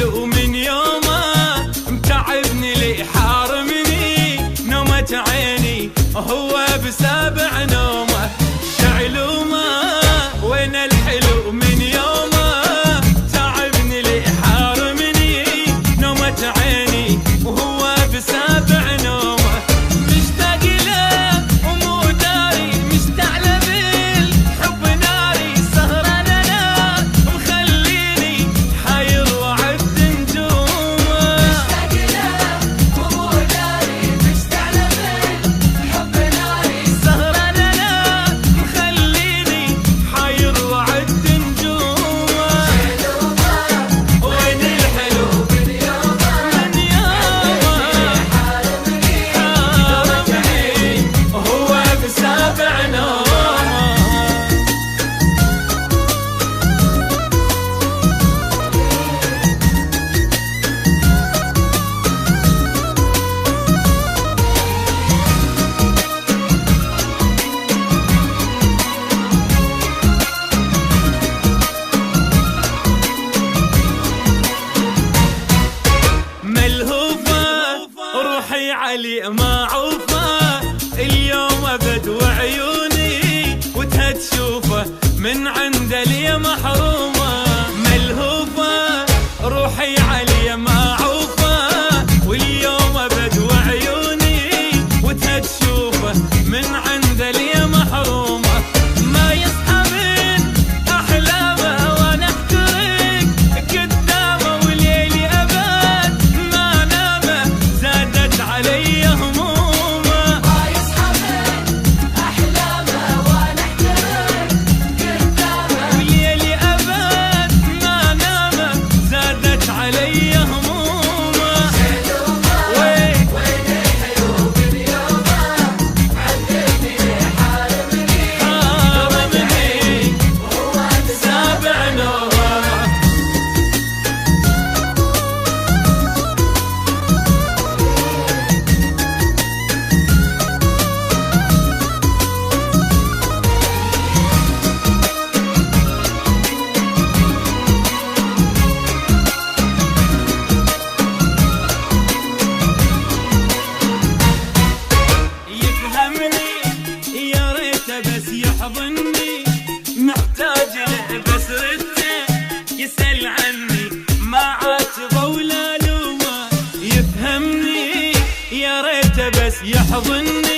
الحلو من يومه متعبني لي حارمني نومة عيني هو بسابع نومه شعلومه. وين الحلو من يومه تعبني لي حارمني نومة عيني وهو بسابع نومه. مشتاق له ومو داري مشتعل بالحب ناري سهران انا مخليني حاير وعد نجومه. مشتاق له ومو داري مشتعل بالحب ناري سهران انا مخليني حاير وعد نجومه. وين الحلو من يومه من يومه حارمني وهو بسابع نومه. ملهوفة روحي علي ما عوفة اليوم ابد وعيوني وتها تشوفه من عند لي محرومة. ملهوفة روحي علي ما عوفة واليوم ابد وعيوني وتها تشوفه من عند لي محرومة. ما يصحى من احلامه وانا احترق قدامه وليلي ابد ما نامه زادت علي همومه. ما يصحى من احلامه وانا احترق قدامه وليلي ابد ما نامه زادت علي همومه. وين الحلو من يومه عذبني حارمني وهو بسابع نومه. يفهمني يا ريته بس يحضني محتاج له بس رده يسأل عني ما عاتبه ولا لومه. يفهمني يا ريته بس يحضني